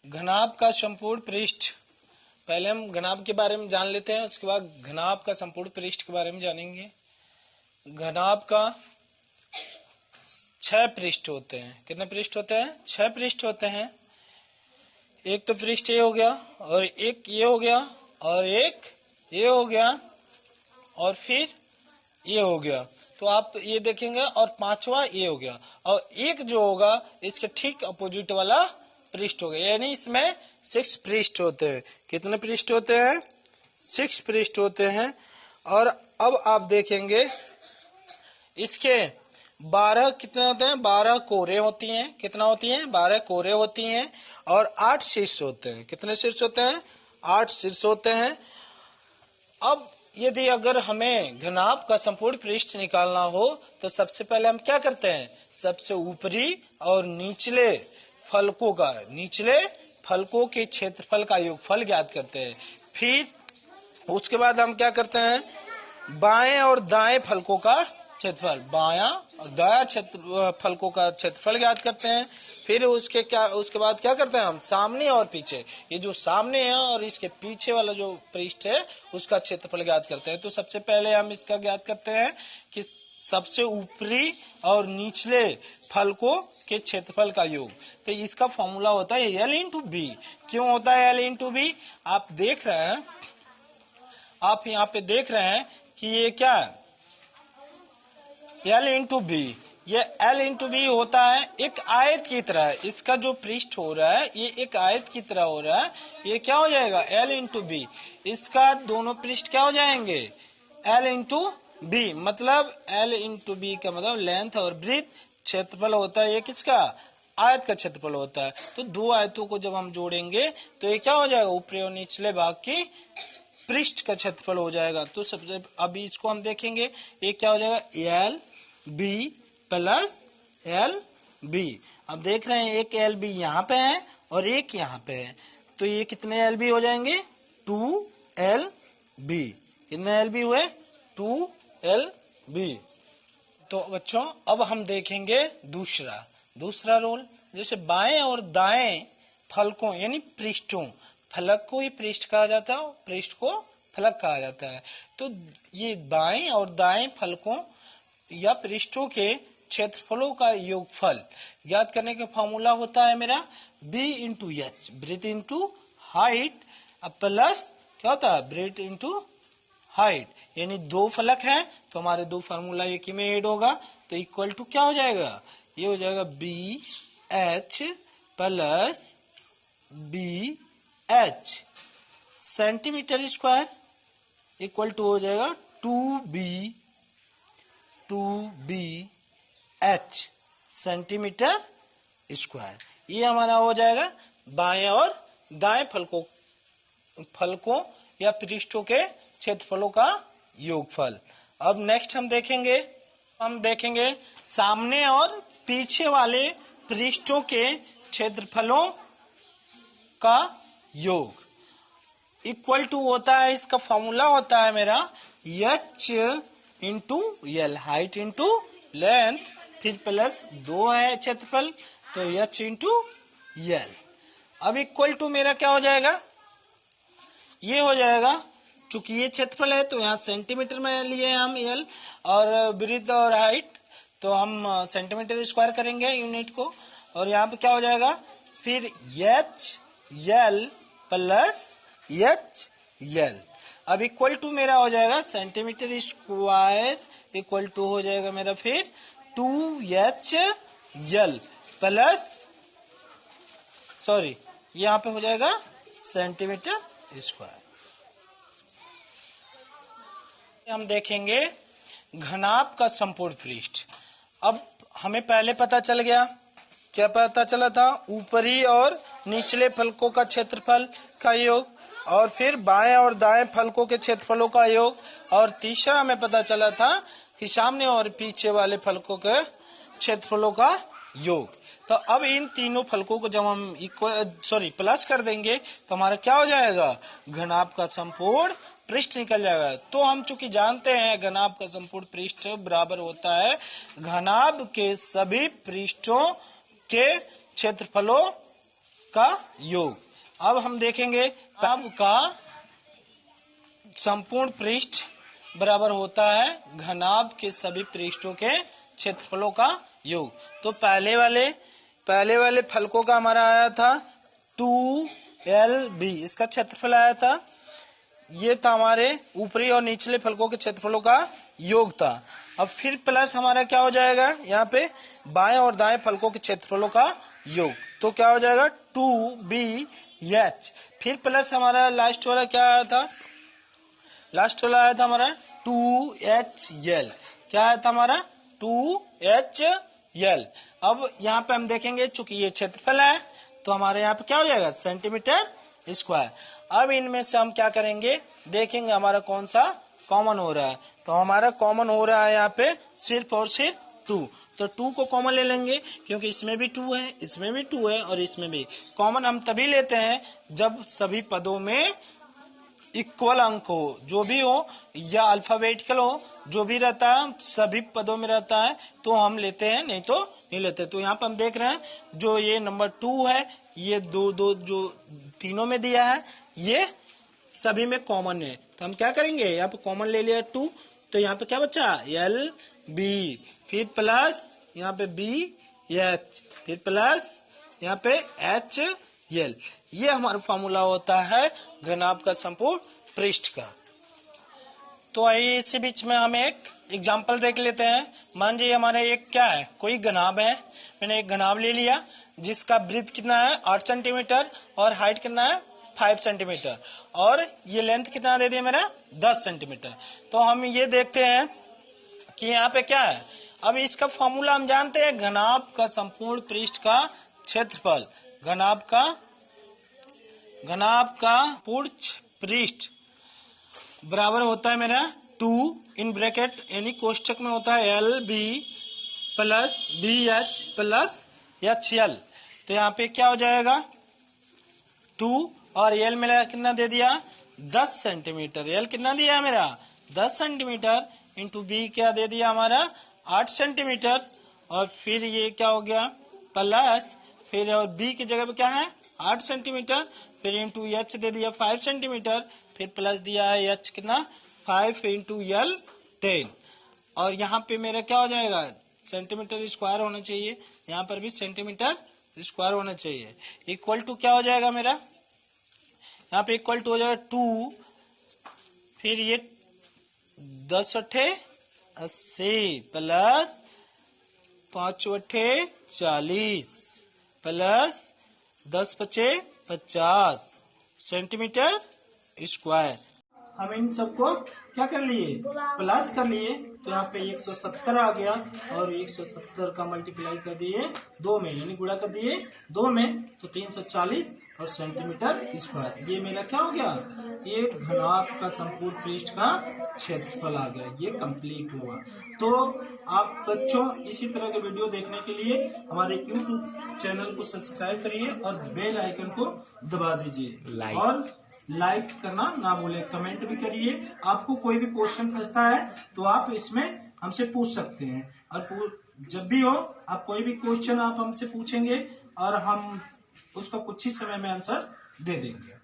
घनाभ का संपूर्ण पृष्ठ, पहले हम घनाभ के बारे में जान लेते हैं, उसके बाद घनाभ का संपूर्ण पृष्ठ के बारे में जानेंगे। घनाभ का 6 पृष्ठ होते हैं। कितने पृष्ठ होते हैं? 6 पृष्ठ होते हैं। एक तो पृष्ठ ये हो गया, और एक ये हो गया, और एक ये हो गया, और फिर ये हो गया। तो आप ये देखेंगे, और 5वां ये हो गया, और एक जो होगा इसके ठीक अपोजिट वाला पृष्ठ हो गया। यानी इसमें 6 पृष्ठ होते हैं। कितने पृष्ठ होते हैं? 6 पृष्ठ होते हैं। और अब आप देखेंगे इसके 12 कितने होते हैं? 12 कोरे होती हैं। कितना होती हैं? 12 कोरे होती हैं, और 8 शीर्ष होते हैं। कितने शीर्ष होते हैं? 8 शीर्ष होते हैं। अब यदि अगर हमें घनाभ का संपूर्ण पृष्ठ निकालना हो तो सबसे पहले हम क्या करते हैं? सबसे ऊपरी और निचले फलकों के क्षेत्रफल का योगफल ज्ञात करते हैं। फिर उसके बाद हम क्या करते हैं? बाएं और दाएं फलकों का क्षेत्रफल, बायां और दायां फलकों का क्षेत्रफल ज्ञात करते हैं। फिर उसके बाद क्या करते हैं हम? सामने और पीछे, ये जो सामने है और इसके पीछे वाला जो पृष्ठ है उसका क्षेत्रफल ज्ञात करते हैं। तो सबसे पहले हम इसका ज्ञात करते हैं कि सबसे ऊपरी और निचले फलकों के क्षेत्रफल का योग। तो इसका फॉर्मूला होता है L इंटू बी। क्यों होता है L इंटू बी? आप यहाँ पे देख रहे हैं कि ये क्या है? L into B. ये L इंटू बी होता है एक आयत की तरह। इसका जो पृष्ठ हो रहा है ये एक आयत की तरह हो रहा है। ये क्या हो जाएगा? L into B. इसका दोनों पृष्ठ क्या हो जाएंगे? L into B. मतलब L इंटू बी का मतलब लेंथ और ब्रीथ क्षेत्रफल होता है। ये किसका? आयत का क्षेत्रफल होता है। तो दो आयतों को जब हम जोड़ेंगे तो ये क्या हो जाएगा? ऊपरी और निचले भाग की पृष्ठ का क्षेत्रफल हो जाएगा। तो सबसे अभी इसको हम देखेंगे, ये क्या हो जाएगा? L B plus L B. अब देख रहे हैं एक L बी यहाँ पे है और एक यहाँ पे है, तो ये कितने L बी हो जाएंगे? 2L B. कितने L बी हुए? 2L B. तो बच्चों अब हम देखेंगे दूसरा रोल। जैसे बाएं और दाएं फलकों यानी पृष्ठों, फलक को ही पृष्ठ कहा जाता है, पृष्ठ को फलक कहा जाता है। तो ये बाएं और दाएं फलकों या पृष्ठों के क्षेत्रफलों का योगफल ज्ञात करने का फॉर्मूला होता है मेरा B into H, breath into height, plus क्या होता है? Breath into height. यानी दो फलक है तो हमारे दो फार्मूला एक ही में ऐड होगा, तो इक्वल टू क्या हो जाएगा? ये हो जाएगा BH plus BH centimetre square equal to हो जाएगा 2BH सेंटीमीटर स्क्वायर। ये हमारा हो जाएगा बाएं और दाएं फलकों या पृष्ठों के क्षेत्रफलों का योगफल। अब नेक्स्ट हम देखेंगे सामने और पीछे वाले पृष्ठों के क्षेत्रफलों का योग इक्वल टू होता है, इसका फॉर्मूला होता है मेरा H into L, height into length, फिर प्लस 2 है क्षेत्रफल तो H इंटू L। अब इक्वल टू मेरा क्या हो जाएगा? ये हो जाएगा, चूंकि ये क्षेत्रफल है तो यहाँ सेंटीमीटर में लिए हम L, और ब्रीथ और हाइट तो हम सेंटीमीटर स्क्वायर करेंगे यूनिट को, और यहाँ पे क्या हो जाएगा? फिर H L plus H L। अब इक्वल टू मेरा हो जाएगा सेंटीमीटर स्क्वायर इक्वल टू हो जाएगा मेरा फिर 2H L प्लस यहाँ पे हो जाएगा सेंटीमीटर स्क्वायर। हम देखेंगे घनाभ का संपूर्ण पृष्ठ। अब हमें पहले पता चल गया, क्या पता चला था? ऊपरी और निचले फलकों का क्षेत्रफल का योग, और फिर बाएं और दाएं फलकों के क्षेत्रफलों का योग, और तीसरा हमें पता चला था कि सामने और पीछे वाले फलकों के क्षेत्रफलों का योग। तो अब इन तीनों फलकों को जब हम प्लस कर देंगे तो हमारा क्या हो जाएगा? घनाभ का संपूर्ण पृष्ठ निकल जाएगा। तो हम चूंकि जानते हैं घनाभ का संपूर्ण पृष्ठ बराबर होता है घनाभ के सभी पृष्ठों के क्षेत्रफलों का योग। अब हम देखेंगे तब का संपूर्ण पृष्ठ बराबर होता है घनाभ के सभी पृष्ठों के क्षेत्रफलों का योग। तो पहले वाले फलकों का हमारा आया था 2LB, इसका क्षेत्रफल आया था। ये था हमारे ऊपरी और निचले फलकों के क्षेत्रफलों का योग था। अब फिर प्लस हमारा क्या हो जाएगा, यहाँ पे बाएं और दाएं फलकों के क्षेत्रफलों का योग। तो क्या हो जाएगा 2BH। फिर प्लस हमारा लास्ट वाला क्या आया था, लास्ट वाला आया था हमारा 2HL। क्या आया था हमारा 2HL। अब यहाँ पे हम देखेंगे चूंकि ये क्षेत्रफल है तो हमारे यहाँ पे क्या हो जाएगा सेंटीमीटर स्क्वायर। अब इनमें से हम क्या करेंगे, देखेंगे हमारा कौन सा कॉमन हो रहा है। तो हमारा कॉमन हो रहा है यहाँ पे सिर्फ और सिर्फ 2। तो 2 को कॉमन ले लेंगे क्योंकि इसमें भी 2 है, इसमें भी 2 है और इसमें भी। कॉमन हम तभी लेते हैं जब सभी पदों में इक्वल अंक हो, जो भी हो या अल्फाबेटिकल हो, जो भी रहता है सभी पदों में रहता है तो हम लेते हैं, नहीं तो नहीं लेते। तो यहाँ पर हम देख रहे हैं जो ये नंबर 2 है, ये दो जो तीनों में दिया है ये सभी में कॉमन है। तो हम क्या करेंगे, यहाँ पे कॉमन ले लिया 2, तो यहाँ पे क्या बचा LB, फिर प्लस यहाँ पे BH, फिर प्लस यहाँ पे HL। ये हमारा फॉर्मूला होता है घनाभ का संपूर्ण पृष्ठ का। तो आइए इसी बीच में हम एक एग्जांपल देख लेते हैं। मान लीजिए हमारे एक क्या है, कोई घनाभ है। मैंने एक घनाभ ले लिया जिसका ब्रीथ कितना है 8 सेंटीमीटर और हाइट कितना है 5 सेंटीमीटर और ये लेंथ कितना दे दिया मेरा 10 सेंटीमीटर। तो हम ये देखते हैं कि यहाँ पे क्या है। अब इसका फॉर्मूला हम जानते हैं, घनाभ का संपूर्ण पृष्ठ का क्षेत्रफल, घनाभ का पूर्ण पृष्ठ बराबर होता है मेरा 2 इन ब्रैकेट यानी कोष्ठक में होता है LB plus BH plus HL। तो यहाँ पे क्या हो जाएगा 2 और L मेरा कितना दे दिया 10 सेंटीमीटर। L कितना दिया मेरा 10 सेंटीमीटर इंटू B क्या दे दिया हमारा 8 सेंटीमीटर और फिर ये क्या हो गया प्लस, फिर और B की जगह पे क्या है 8 सेंटीमीटर, फिर इंटू H दे दिया 5 सेंटीमीटर, फिर प्लस दिया है H कितना 5 इंटू L 10। और यहाँ पे मेरा क्या हो जाएगा सेंटीमीटर स्क्वायर होना चाहिए, यहाँ पर भी सेंटीमीटर स्क्वायर होना चाहिए। इक्वल टू क्या हो जाएगा मेरा, यहाँ पे इक्वल टू हो जाएगा 2, फिर ये 10 अट्ठे 80 प्लस 5 अट्ठे 40 प्लस 10 पचे 50 सेंटीमीटर स्क्वायर। हम इन सबको क्या कर लिए प्लस कर लिए, तो यहाँ पे 170 आ गया और 170 का मल्टीप्लाई कर दिए 2 में यानी गुणा कर दिए 2 में, तो 340 और सेंटीमीटर स्क्वायर। ये मेरा क्या हो गया, ये घनाभ का संपूर्ण पृष्ठ का क्षेत्रफल आ गया, ये कंप्लीट हुआ। तो आप बच्चों इसी तरह के वीडियो देखने के लिए हमारे YouTube चैनल को सब्सक्राइब करिए और बेल आइकन को दबा दीजिए और लाइक करना ना भूले, कमेंट भी करिए। आपको कोई भी क्वेश्चन फंसता है तो आप इसमें हमसे पूछ सकते हैं और जब भी हो आप कोई भी क्वेश्चन आप हमसे पूछेंगे और हम उसका कुछ ही समय में आंसर दे देंगे।